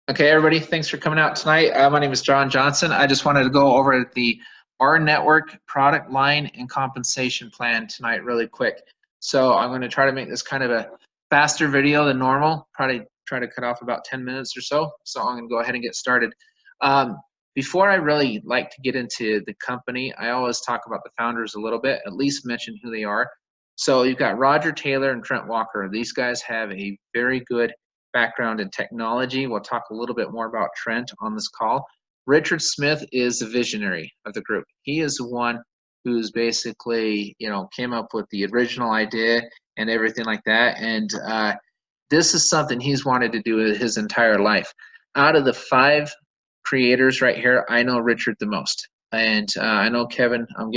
Okay, everybody, thanks for coming out tonight. My name is John Johnson. I just wanted to go over the R network product line and compensation plan tonight really quick. So I'm going to try to make this kind of a faster video than normal, probably try to cut off about 10 minutes or so. So I'm going to go ahead and get started. Before I really like to get into the company, I always talk about the founders a little bit, at least mention who they are. So you've got Roger Taylor and Trent Walker. These guys have a very good background in technology. We'll talk a little bit more about Trent on this call. Richard Smith is the visionary of the group. He is the one who's basically, came up with the original idea and everything like that. And this is something he's wanted to do his entire life. Out of the 5 creators right here, I know Richard the most. And I know Kevin. I'm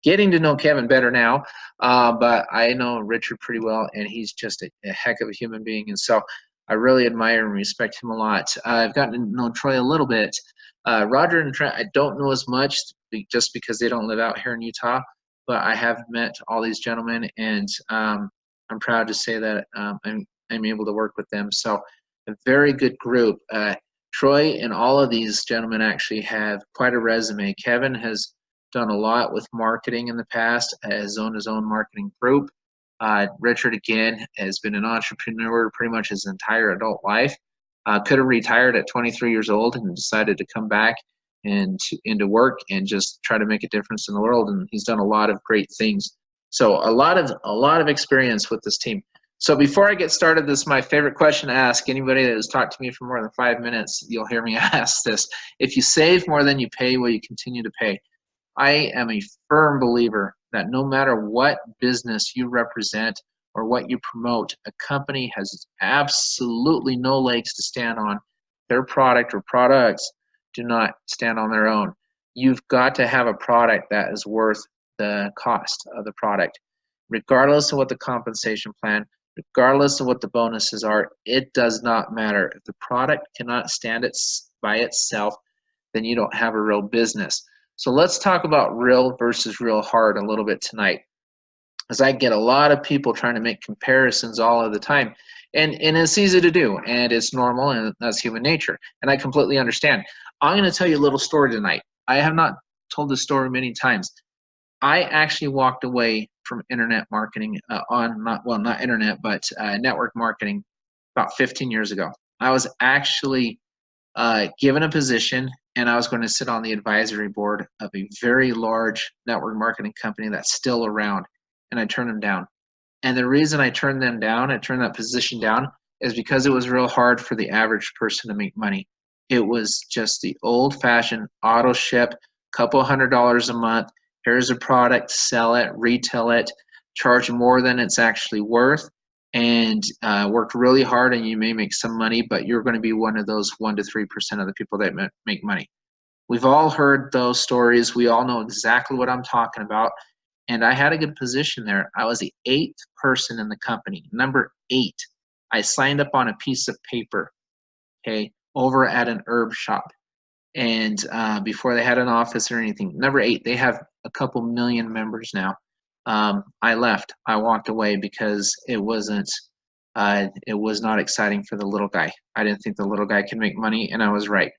getting to know Kevin better now, but I know Richard pretty well, and he's just a heck of a human being, and so I really admire and respect him a lot. I've gotten to know Troy a little bit. Roger and Trent, I don't know as much just because they don't live out here in Utah, but I have met all these gentlemen, and I'm proud to say that I'm able to work with them. So a very good group. Troy and all of these gentlemen actually have quite a resume. Kevin has done a lot with marketing in the past, has owned his own marketing group. Richard, again, has been an entrepreneur pretty much his entire adult life. Could have retired at 23 years old and decided to come back and into work and just try to make a difference in the world. And he's done a lot of great things. So a lot of experience with this team. So before I get started, this is my favorite question to ask. Anybody that has talked to me for more than 5 minutes, you'll hear me ask this. If you save more than you pay, will you continue to pay? I am a firm believer that no matter what business you represent or what you promote, a company has absolutely no legs to stand on. Their product or products do not stand on their own. You've got to have a product that is worth the cost of the product. Regardless of what the compensation plan, regardless of what the bonuses are, it does not matter. If the product cannot stand by itself, then you don't have a real business. So let's talk about real versus real hard a little bit tonight, as I get a lot of people trying to make comparisons all of the time. And it's easy to do, and it's normal, and that's human nature. And I completely understand. I'm going to tell you a little story tonight. I have not told this story many times. I actually walked away from internet marketing not internet, but network marketing about 15 years ago. I was actually given a position, and I was going to sit on the advisory board of a very large network marketing company that's still around, and I turned them down. And the reason I turned that position down, is because it was real hard for the average person to make money. It was just the old-fashioned auto ship, couple $100 a month. Here's a product, sell it, retail it, charge more than it's actually worth, and work really hard, and you may make some money, but you're going to be one of those 1 to 3% of the people that make money. We've all heard those stories. We all know exactly what I'm talking about, and I had a good position there. I was the 8th person in the company, number 8. I signed up on a piece of paper, okay, over at an herb shop, and before they had an office or anything. Number 8, they have a couple million members now. I left. I walked away because it was not exciting for the little guy. I didn't think the little guy could make money, and I was right.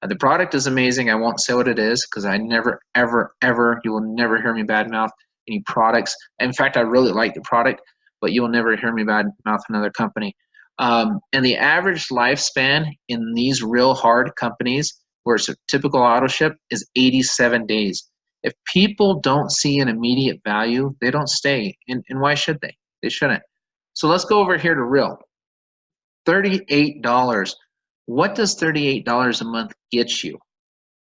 The product is amazing. I won't say what it is because I never, ever, ever, you will never hear me badmouth any products. In fact, I really like the product, but you will never hear me badmouth another company. And the average lifespan in these real hard companies, where it's a typical auto ship, is 87 days. If people don't see an immediate value, they don't stay. And why should they? They shouldn't. So let's go over here to real. $38. What does $38 a month get you?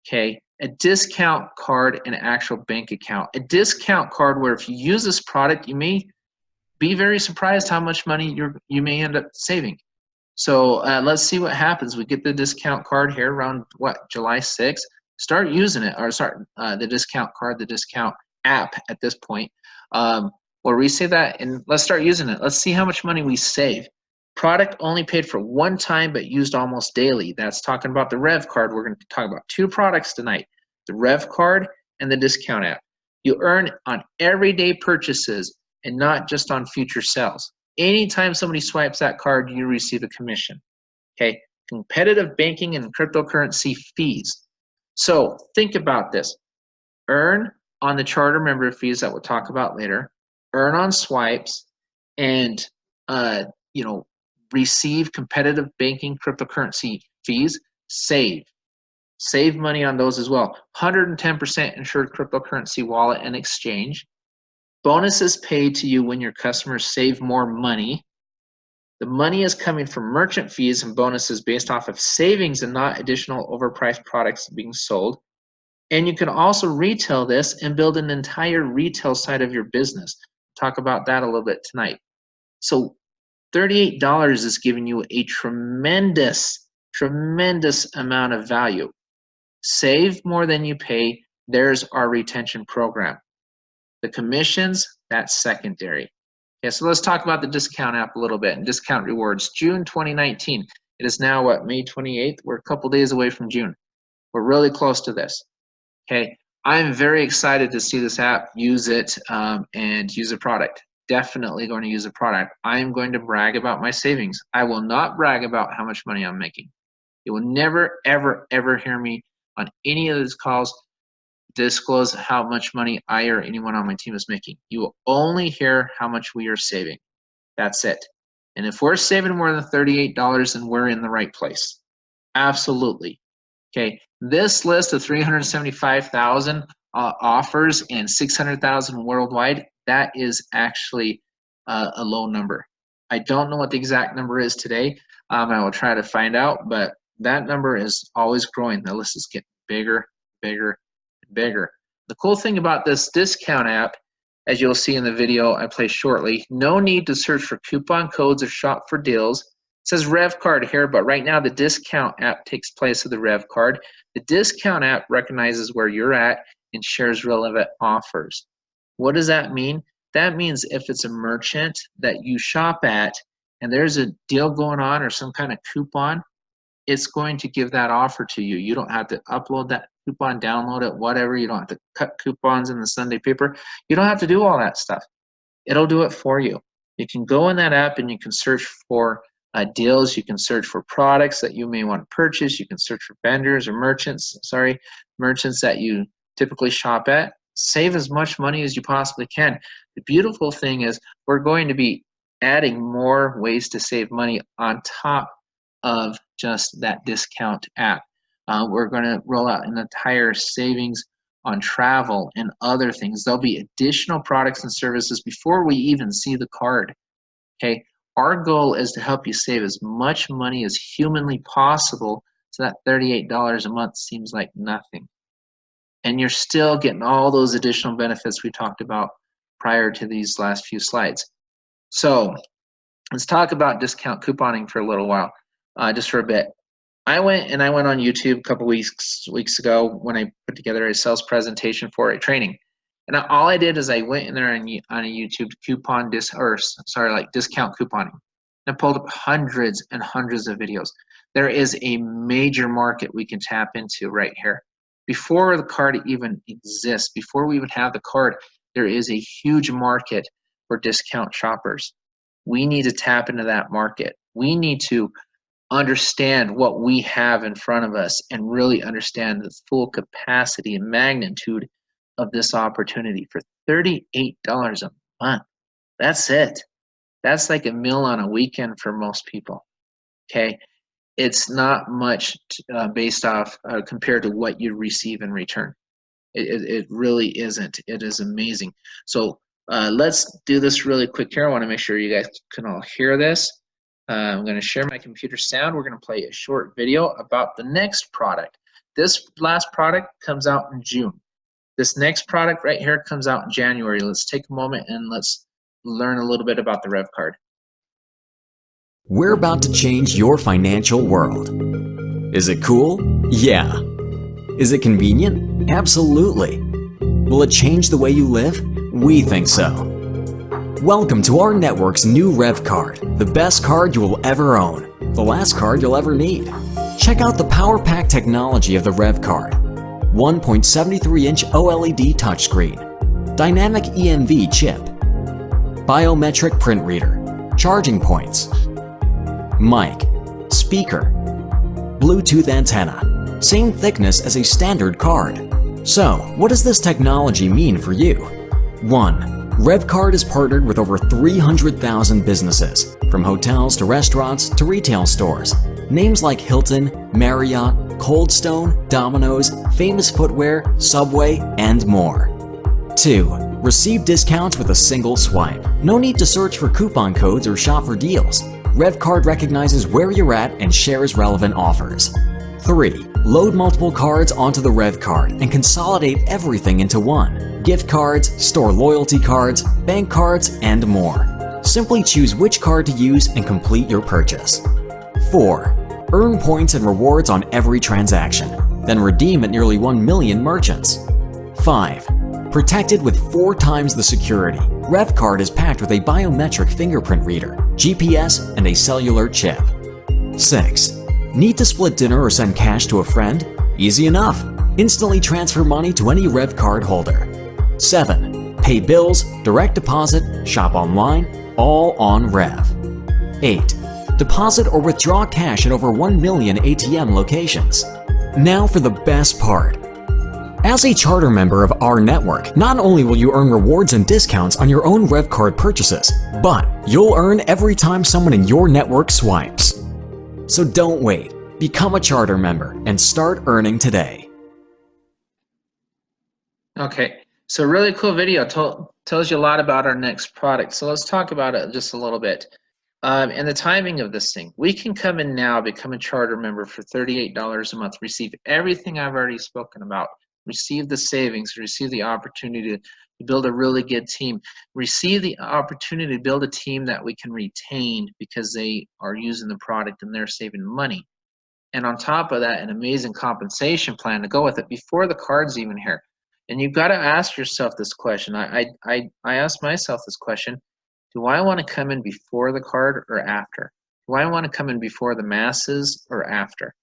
Okay, a discount card and an actual bank account. A discount card where if you use this product, you may be very surprised how much money you may end up saving. So let's see what happens. We get the discount card here around July 6th. Start using it, or start the discount card, the discount app at this point. We'll resave that, and let's start using it. Let's see how much money we save. Product only paid for one time, but used almost daily. That's talking about the Revv card. We're going to talk about 2 products tonight, the Revv card and the discount app. You earn on everyday purchases and not just on future sales. Anytime somebody swipes that card, you receive a commission. Okay, competitive banking and cryptocurrency fees. So think about this. Earn on the charter member fees that we'll talk about later, earn on swipes, and receive competitive banking cryptocurrency fees, save money on those as well. 110% insured cryptocurrency wallet and exchange. Bonuses paid to you when your customers save more money. The money is coming from merchant fees and bonuses based off of savings and not additional overpriced products being sold. And you can also retail this and build an entire retail side of your business. Talk about that a little bit tonight. So $38 is giving you a tremendous amount of value. Save more than you pay. There's our retention program. The commissions, that's secondary. Okay, so let's talk about the discount app a little bit and discount rewards. June 2019. It is now what, May 28th? We're a couple days away from June. We're really close to this. Okay, I'm very excited to see this app, use it, and use a product. Definitely going to use a product. I'm going to brag about my savings. I will not brag about how much money I'm making. You will never, ever, ever hear me on any of these calls disclose how much money I or anyone on my team is making. You will only hear how much we are saving. That's it. And if we're saving more than $38, then we're in the right place. Absolutely. Okay, this list of 375,000 offers and 600,000 worldwide, that is actually a low number. I don't know what the exact number is today. I will try to find out, but that number is always growing. The list is getting bigger, bigger, and bigger. The cool thing about this discount app, as you'll see in the video I play shortly, no need to search for coupon codes or shop for deals. It says Revv card here, but right now the discount app takes place of the Revv card. The discount app recognizes where you're at and shares relevant offers. What does that mean? That means if it's a merchant that you shop at and there's a deal going on or some kind of coupon, it's going to give that offer to you. You don't have to upload that coupon, download it, whatever. You don't have to cut coupons in the Sunday paper. You don't have to do all that stuff. It'll do it for you. You can go in that app and you can search for deals. You can search for products that you may want to purchase. You can search for vendors or merchants that you typically shop at. Save as much money as you possibly can. The beautiful thing is we're going to be adding more ways to save money on top of just that discount app. We're going to roll out an entire savings on travel and other things. There'll be additional products and services before we even see the card. Okay, our goal is to help you save as much money as humanly possible, so that $38 a month seems like nothing. And you're still getting all those additional benefits we talked about prior to these last few slides. So let's talk about discount couponing for a little while, just for a bit. I went on YouTube a couple weeks ago when I put together a sales presentation for a training. And all I did is I went in there on a YouTube discount couponing. And I pulled up hundreds and hundreds of videos. There is a major market we can tap into right here. Before the card even exists, before we even have the card, there is a huge market for discount shoppers. We need to tap into that market. We need to understand what we have in front of us and really understand the full capacity and magnitude of this opportunity for $38 a month. That's it. That's like a meal on a weekend for most people. Okay, it's not much based off compared to what you receive in return. It really isn't. It is amazing. So let's do this really quick here. I want to make sure you guys can all hear this. I'm going to share my computer sound. We're going to play a short video about the next product. This last product comes out in June. This next product right here comes out in January. Let's take a moment and let's learn a little bit about the Revv card. We're about to change your financial world. Is it cool? Yeah. Is it convenient? Absolutely. Will it change the way you live? We think so. Welcome to our network's new Revv card, the best card you will ever own, the last card you'll ever need. Check out the power pack technology of the Revv card. 1.73-inch OLED touchscreen, dynamic EMV chip, biometric print reader, charging points, mic, speaker, Bluetooth antenna, same thickness as a standard card. So, what does this technology mean for you? 1. Revv Card is partnered with over 300,000 businesses, from hotels to restaurants to retail stores. Names like Hilton, Marriott, Cold Stone, Domino's, Famous Footwear, Subway, and more. 2. Receive discounts with a single swipe. No need to search for coupon codes or shop for deals. Revv Card recognizes where you're at and shares relevant offers. 3. Load multiple cards onto the Revv Card and consolidate everything into one. Gift cards, store loyalty cards, bank cards, and more. Simply choose which card to use and complete your purchase. 4. Earn points and rewards on every transaction, then redeem at nearly 1 million merchants. 5. Protected with 4 times the security, Revv Card is packed with a biometric fingerprint reader, GPS, and a cellular chip. 6. Need to split dinner or send cash to a friend? Easy enough. Instantly transfer money to any Revv Card holder. 7. Pay bills, direct deposit, shop online, all on Revv. 8. Deposit or withdraw cash at over 1 million ATM locations. Now for the best part. As a charter member of our network, not only will you earn rewards and discounts on your own Revv Card purchases, but you'll earn every time someone in your network swipes. So don't wait. Become a charter member and start earning today. Okay, so really cool video. Tells you a lot about our next product. So let's talk about it just a little bit. And the timing of this thing. We can come in now, become a charter member for $38 a month, receive everything I've already spoken about, receive the savings, receive the opportunity to build a really good team, receive the opportunity to build a team that we can retain because they are using the product and they're saving money. And on top of that, an amazing compensation plan to go with it before the card's even here. And you've got to ask yourself this question. I asked myself this question. Do I want to come in before the card or after? Do I want to come in before the masses or after?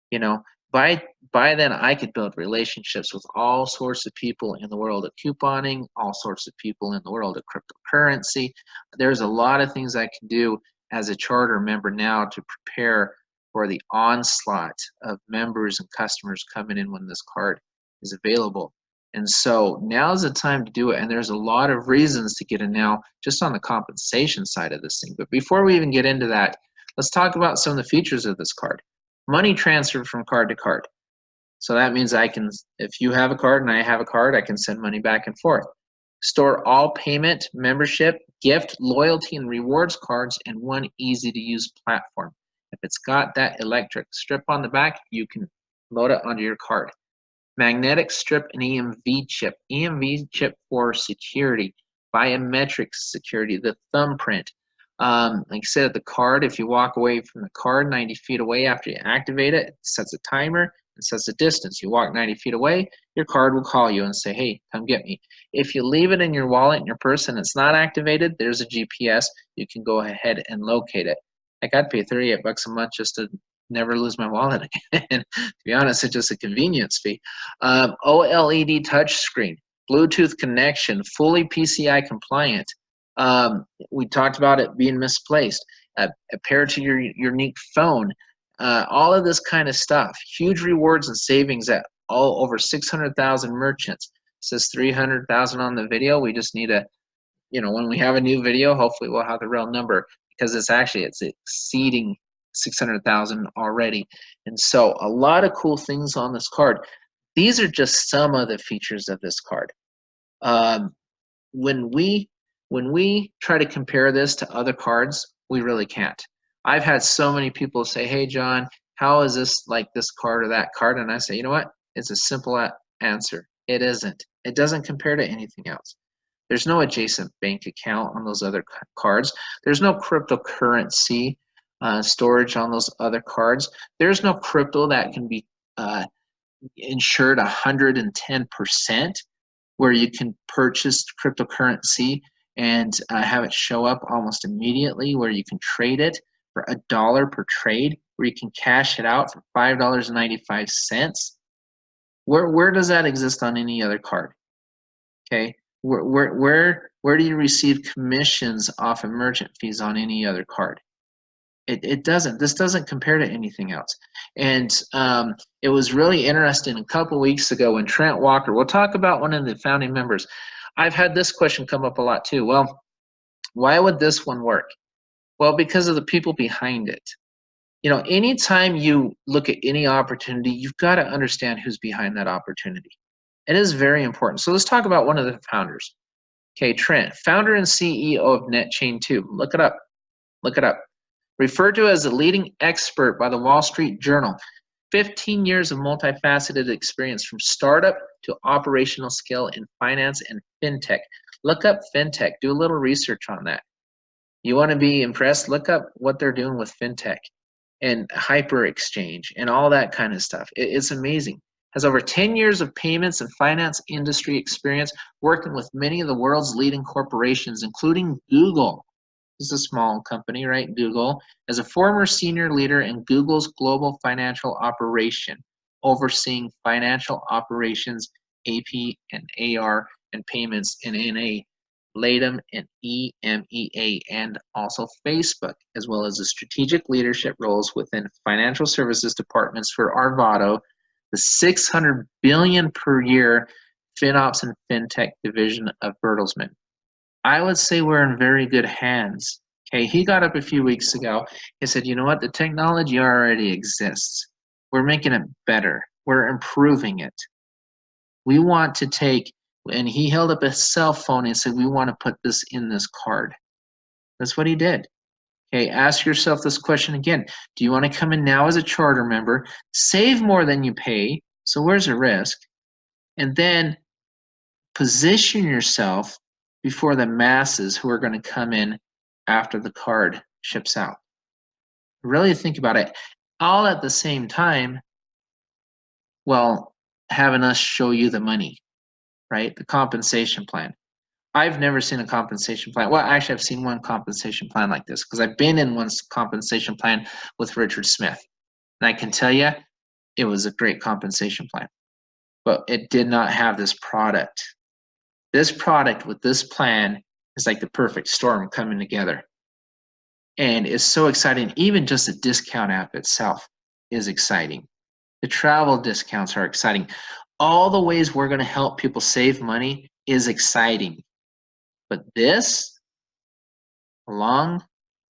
You know, by then I could build relationships with all sorts of people in the world of couponing, all sorts of people in the world of cryptocurrency. There's a lot of things I can do as a charter member now to prepare for the onslaught of members and customers coming in when this card is available. And so now's the time to do it. And there's a lot of reasons to get in now just on the compensation side of this thing. But before we even get into that, let's talk about some of the features of this card. Money transfer from card to card. So that means I can, if you have a card and I have a card, I can send money back and forth. Store all payment, membership, gift, loyalty, and rewards cards in one easy to use platform. If it's got that electric strip on the back, you can load it onto your card. Magnetic strip and EMV chip. EMV chip for security, biometric security, the thumbprint. Like I said, the card, if you walk away from the card 90 feet away after you activate it, it sets a timer, it sets a distance. You walk 90 feet away, your card will call you and say, hey, come get me. If you leave it in your wallet, in your purse, and it's not activated, there's a GPS. You can go ahead and locate it. Like I'd pay 38 bucks a month just to never lose my wallet again. To be honest, it's just a convenience fee. OLED touch screen, Bluetooth connection, fully PCI compliant. We talked about it being misplaced. Paired to your unique phone. All of this kind of stuff. Huge rewards and savings at all over 600,000 merchants. It says 300,000 on the video. We just need a, when we have a new video, hopefully we'll have the real number because it's exceeding 600,000 already. And so a lot of cool things on this card. These are just some of the features of this card. When we try to compare this to other cards, we really can't. I've had so many people say, hey, John, how is this like this card or that card? And I say, you know what? It's a simple answer. It isn't. It doesn't compare to anything else. There's no adjacent bank account on those other cards. There's no cryptocurrency storage on those other cards. There's no crypto that can be insured 110%, where you can purchase cryptocurrency and have it show up almost immediately, where you can trade it for $1 per trade, where you can cash it out for $5.95. Where does that exist on any other card? Okay, where do you receive commissions off of merchant fees on any other card? It doesn't. This doesn't compare to anything else. And it was really interesting a couple weeks ago when Trent Walker, we'll talk about one of the founding members. I've had this question come up a lot too. Well, why would this one work? Well, because of the people behind it. You know, anytime you look at any opportunity, you've got to understand who's behind that opportunity. It is very important. So let's talk about one of the founders. Okay, Trent, founder and CEO of NetChain2. Look it up. Look it up. Referred to as a leading expert by the Wall Street Journal. 15 years of multifaceted experience from startup to operational skill in finance and fintech. Look up fintech. Do a little research on that. You want to be impressed? Look up what they're doing with fintech and hyper exchange and all that kind of stuff. It's amazing. Has over 10 years of payments and finance industry experience working with many of the world's leading corporations, including Google. This is a small company, right? Google. As a former senior leader in Google's global financial operation, overseeing financial operations, AP and AR, and payments in NA, LATAM and EMEA, and also Facebook, as well as the strategic leadership roles within financial services departments for Arvado, the $600 billion per year FinOps and FinTech division of Bertelsmann. I would say we're in very good hands. Okay, he got up a few weeks ago. He said, you know what? The technology already exists. We're making it better. We're improving it. We want to take, and he held up a cell phone and said, we want to put this in this card. That's what he did. Okay, ask yourself this question again. Do you want to come in now as a charter member, save more than you pay? So where's the risk? And then position yourself before the masses who are going to come in after the card ships out. Really think about it. All at the same time, well, having us show you the money, right? The compensation plan. I've never seen a compensation plan. Well, actually, I've seen one compensation plan like this because I've been in one compensation plan with Richard Smith. And I can tell you, it was a great compensation plan. But it did not have this product. This product with this plan is like the perfect storm coming together. And it's so exciting. Even just the discount app itself is exciting. The travel discounts are exciting. All the ways we're going to help people save money is exciting. But this, along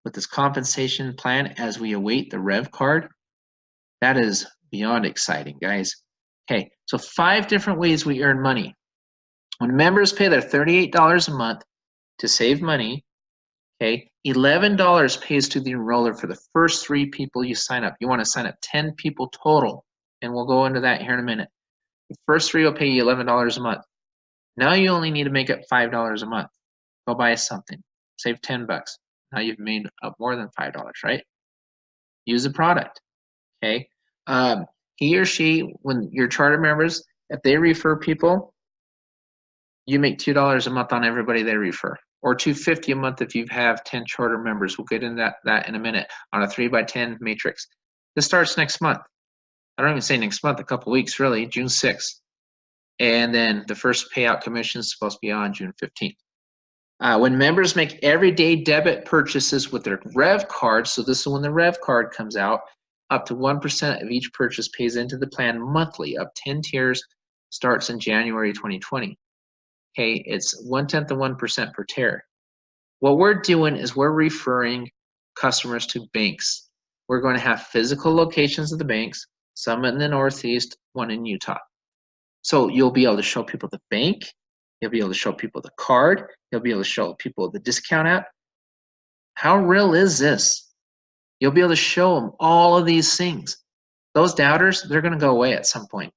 with this compensation plan as we await the Revv card, that is beyond exciting, guys. Okay, so 5 different ways we earn money. When members pay their $38 a month to save money, okay, $11 pays to the enroller for the first 3 people you sign up. You want to sign up 10 people total, and we'll go into that here in a minute. The first 3 will pay you $11 a month. Now you only need to make up $5 a month. Go buy something. Save 10 bucks. Now you've made up more than $5, right? Use the product, okay? He or she, when your charter members, if they refer people, you make $2 a month on everybody they refer, or $2.50 a month if you have 10 charter members. We'll get into that in a minute on a 3x10 matrix. This starts next month. I don't even say next month, a couple weeks really, June 6th. And then the first payout commission is supposed to be on June 15th. When members make everyday debit purchases with their Revv card, so this is when the Revv card comes out, up to 1% of each purchase pays into the plan monthly, up 10 tiers, starts in January 2020. Okay, it's 1/10 of 1% per tier. What we're doing is we're referring customers to banks. We're going to have physical locations of the banks, some in the Northeast, one in Utah. So you'll be able to show people the bank, you'll be able to show people the card, you'll be able to show people the discount app. How real is this? You'll be able to show them all of these things. Those doubters, they're going to go away at some point.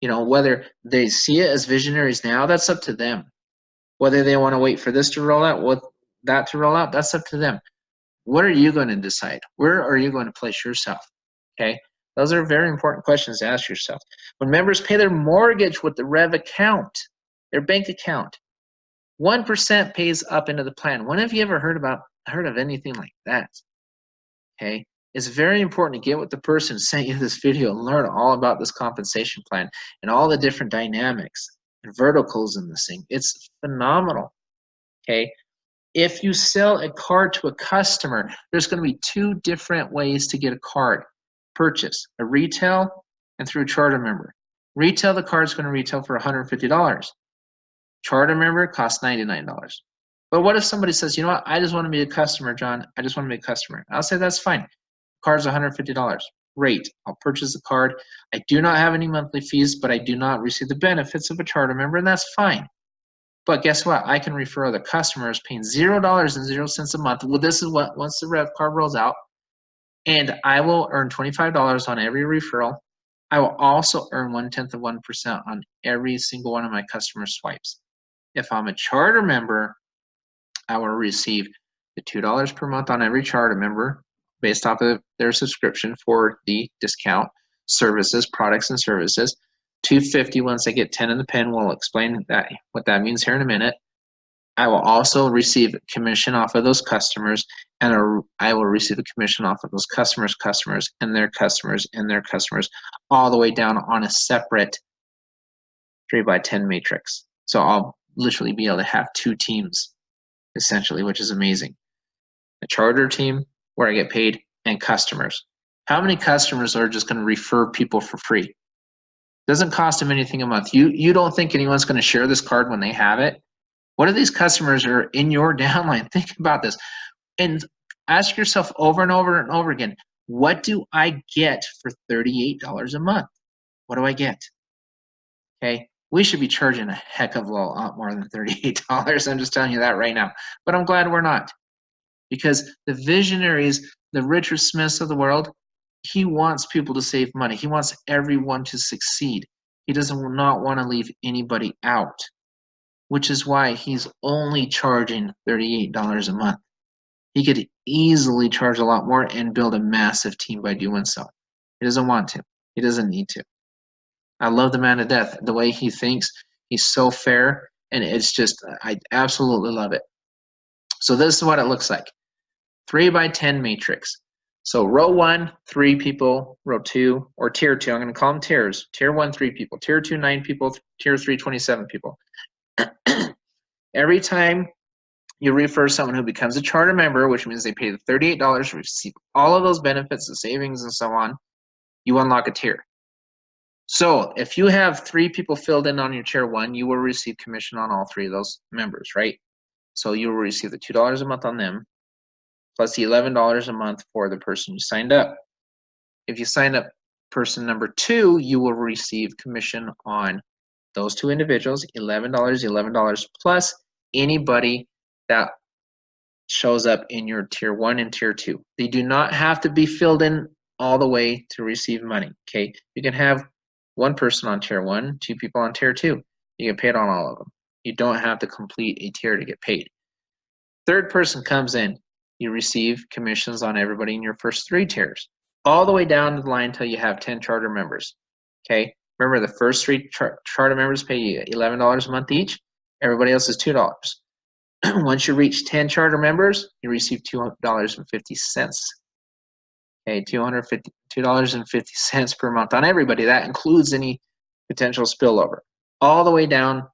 You know, whether they see it as visionaries now, that's up to them. Whether they want to wait for this to roll out, what that to roll out, that's up to them. What are you going to decide? Where are you going to place yourself? Okay, those are very important questions to ask yourself. When members pay their mortgage with the Revv account, their bank account, 1% pays up into the plan. When have you ever heard of anything like that? Okay, it's very important to get with the person who sent you this video and learn all about this compensation plan and all the different dynamics and verticals in this thing. It's phenomenal. Okay, If you sell a card to a customer, there's going to be two different ways to get a card purchase, a retail and through a charter member. Retail, the card's going to retail for $150. Charter member costs $99. But what if somebody says, you know what, I just want to be a customer, John. I just want to be a customer. I'll say that's fine. Card's $150. Great. I'll purchase the card. I do not have any monthly fees, but I do not receive the benefits of a charter member, and that's fine. But guess what? I can refer other customers paying $0.00 a month. Well, this is what once the Revv card rolls out, and I will earn $25 on every referral. I will also earn 0.1% on every single one of my customer swipes. If I'm a charter member, I will receive the $2 per month on every charter member based off of their subscription for the discount services, products and services. $2.50 once I get 10 in the pen. We'll explain that what that means here in a minute. I will also receive commission off of those customers, and I will receive a commission off of those customers, and their customers, and their customers, all the way down on a separate 3x10 matrix. So I'll literally be able to have two teams, essentially, which is amazing. A charter team where I get paid, and customers. How many customers are just going to refer people for free? Doesn't cost them anything a month. You don't think anyone's going to share this card when they have it? What if these customers are in your downline? Think about this and ask yourself over and over and over again, what do I get for $38 a month? What do I get? Okay, we should be charging a heck of a lot more than $38. I'm just telling you that right now, but I'm glad we're not, because the visionaries, the Richard Smiths of the world, he wants people to save money. He wants everyone to succeed. He doesn't not want to leave anybody out, which is why he's only charging $38 a month. He could easily charge a lot more and build a massive team by doing so. He doesn't want to. He doesn't need to. I love the man to death. The way he thinks, he's so fair, and it's just, I absolutely love it. So this is what it looks like. 3x10 matrix. So row 1, 3 people, row 2, or tier 2, I'm going to call them tiers. Tier 1, 3 people. Tier 2, 9 people. Tier 3, 27 people. Every time you refer someone who becomes a charter member, which means they pay the $38 to receive all of those benefits, the savings, and so on, you unlock a tier. So if you have 3 people filled in on your tier 1, you will receive commission on all 3 of those members, right? So you will receive the $2 a month on them, plus the $11 a month for the person you signed up. If you sign up person number 2, you will receive commission on those 2 individuals, $11 plus anybody that shows up in your tier 1 and tier 2. They do not have to be filled in all the way to receive money, okay? You can have 1 person on tier 1, 2 people on tier 2. You get paid on all of them. You don't have to complete a tier to get paid. Third person comes in, you receive commissions on everybody in your first 3 tiers, all the way down the line until you have 10 charter members. Okay, remember the first 3 charter members pay you $11 a month each. Everybody else is $2. Once you reach 10 charter members, you receive $2.50. Okay, $2.50 per month on everybody. That includes any potential spillover, all the way down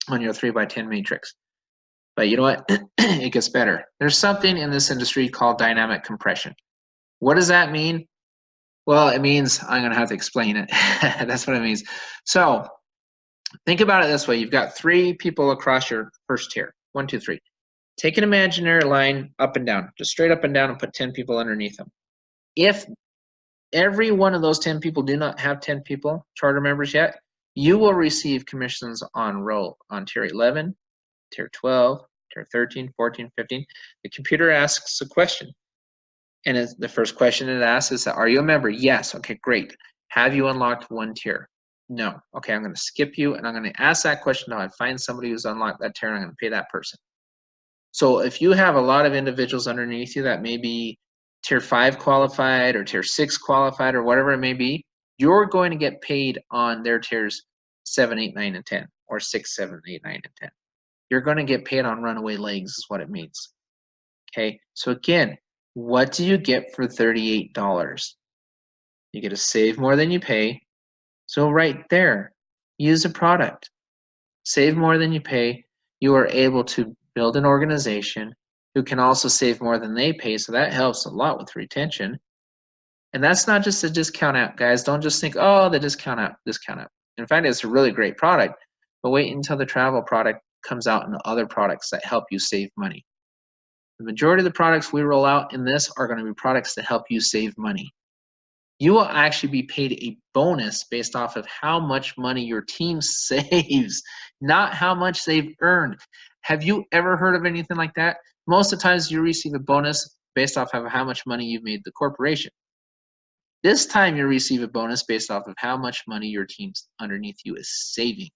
on your 3x10 matrix. But you know what? It gets better. There's something in this industry called dynamic compression. What does that mean? Well, it means I'm going to have to explain it. That's what it means. So think about it this way. You've got 3 people across your first tier. 1, 2, 3. Take an imaginary line up and down, just straight up and down, and put 10 people underneath them. If every one of those 10 people do not have 10 people, charter members yet, you will receive commissions on tier 11, tier 12, tier 13, 14, 15. The computer asks a question. And the first question it asks is, are you a member? Yes. Okay, great. Have you unlocked 1 tier? No. Okay, I'm going to skip you, and I'm going to ask that question until I find somebody who's unlocked that tier, and I'm going to pay that person. So if you have a lot of individuals underneath you that may be tier 5 qualified or tier 6 qualified or whatever it may be, you're going to get paid on their tiers 7, 8, 9, and 10, or 6, 7, 8, 9, and 10. You're going to get paid on runaway legs is what it means. Okay, so again, what do you get for $38? You get to save more than you pay. So right there, use a product. Save more than you pay. You are able to build an organization, who can also save more than they pay, so that helps a lot with retention. And that's not just a discount app, guys. Don't just think, oh, the discount app, discount app. In fact, it's a really great product, but wait until the travel product comes out and other products that help you save money. The majority of the products we roll out in this are going to be products that help you save money. You will actually be paid a bonus based off of how much money your team saves, not how much they've earned. Have you ever heard of anything like that? Most of the times you receive a bonus based off of how much money you've made the corporation. This time you receive a bonus based off of how much money your team underneath you is saving.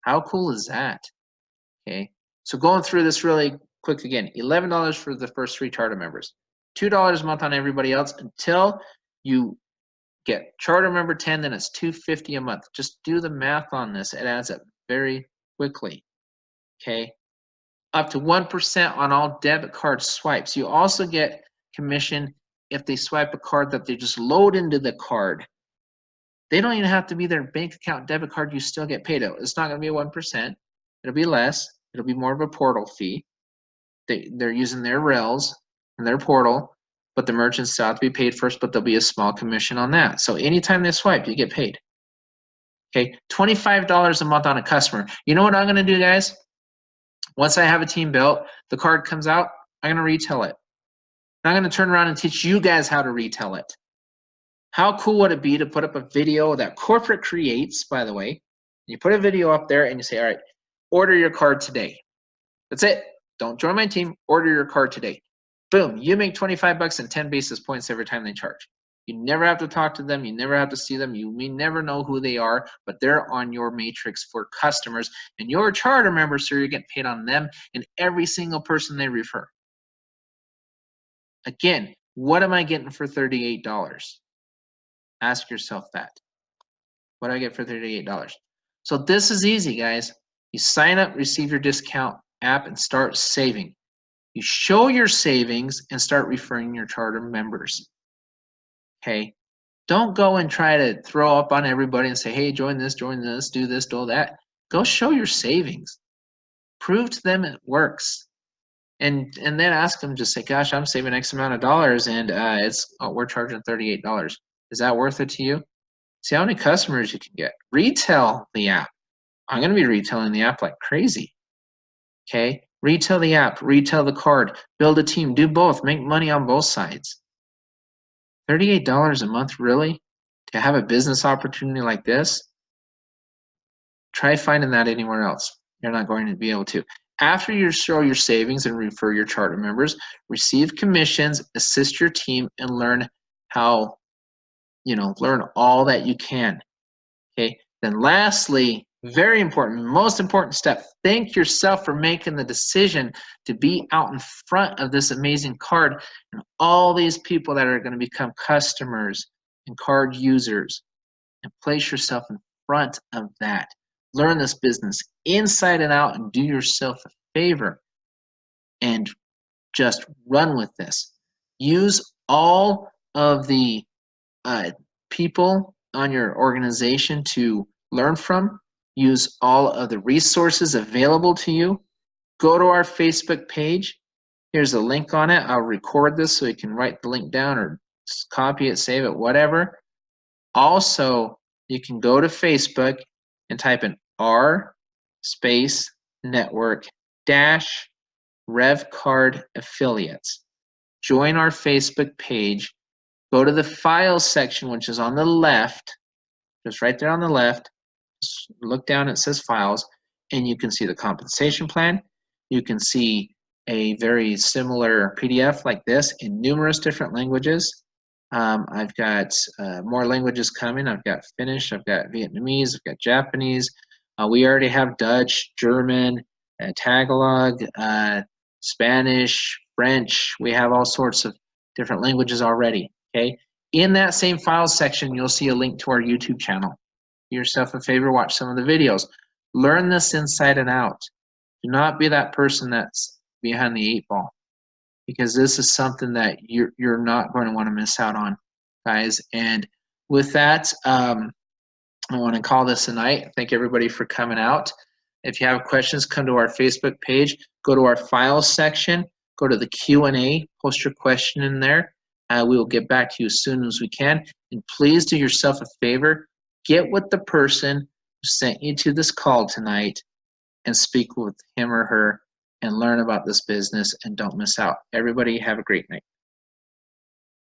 How cool is that? Okay, so going through this really quick again, $11 for the first 3 charter members, $2 a month on everybody else until you get charter member 10, then it's $250 a month. Just do the math on this. It adds up very quickly. Okay, up to 1% on all debit card swipes. You also get commission if they swipe a card that they just load into the card. They don't even have to be their bank account debit card. You still get paid out. It's not going to be 1%. It'll be less. It'll be more of a portal fee. They're using their rails and their portal, but the merchants still have to be paid first, but there'll be a small commission on that. So anytime they swipe, you get paid. Okay, $25 a month on a customer. You know what I'm going to do, guys? Once I have a team built, the card comes out, I'm going to retail it. I'm going to turn around and teach you guys how to retail it. How cool would it be to put up a video that corporate creates, by the way? You put a video up there and you say, all right, order your card today. That's it. Don't join my team. Order your card today. Boom. You make 25 bucks and 10 basis points every time they charge. You never have to talk to them. You never have to see them. You may never know who they are, but they're on your matrix for customers. And your charter members, so you're getting paid on them and every single person they refer. Again, what am I getting for $38? Ask yourself that. What do I get for $38? So this is easy, guys. You sign up, receive your discount app, and start saving. You show your savings and start referring your charter members. Okay? Don't go and try to throw up on everybody and say, hey, join this, do this, do that. Go show your savings. Prove to them it works. And then ask them, just say, gosh, I'm saving X amount of dollars and we're charging $38. Is that worth it to you? See how many customers you can get. Retail the app. I'm going to be retailing the app like crazy. Okay? Retail the app, retail the card, build a team, do both, make money on both sides. $38 a month, really? To have a business opportunity like this? Try finding that anywhere else. You're not going to be able to. After you show your savings and refer your charter members, receive commissions, assist your team, and learn how, learn all that you can. Okay. Then lastly, very important, most important step, thank yourself for making the decision to be out in front of this amazing card and all these people that are going to become customers and card users, and place yourself in front of that. Learn this business inside and out and do yourself a favor and just run with this. Use all of the people on your organization to learn from. Use all of the resources available to you. Go to our Facebook page. Here's a link on it. I'll record this so you can write the link down or just copy it, save it, whatever. Also, you can go to Facebook and type in r/network-Revv Card Affiliates. Join our Facebook page. Go to the Files section, which is on the left, just right there on the left. Just look down, it says Files, and you can see the compensation plan. You can see a very similar PDF like this in numerous different languages. I've got more languages coming. I've got Finnish, I've got Vietnamese, I've got Japanese. We already have Dutch, German, Tagalog, Spanish, French. We have all sorts of different languages already. Okay. In that same Files section, you'll see a link to our YouTube channel. Do yourself a favor, watch some of the videos. Learn this inside and out. Do not be that person that's behind the 8 ball, because this is something that you're not going to want to miss out on, guys. And with that, I want to call this a night. Thank everybody for coming out. If you have questions, come to our Facebook page. go to our files section, go to the Q&A, post your question in there. We will get back to you as soon as we can. And please do yourself a favor, get with the person who sent you to this call tonight and speak with him or her and learn about this business, and don't miss out. Everybody have a great night.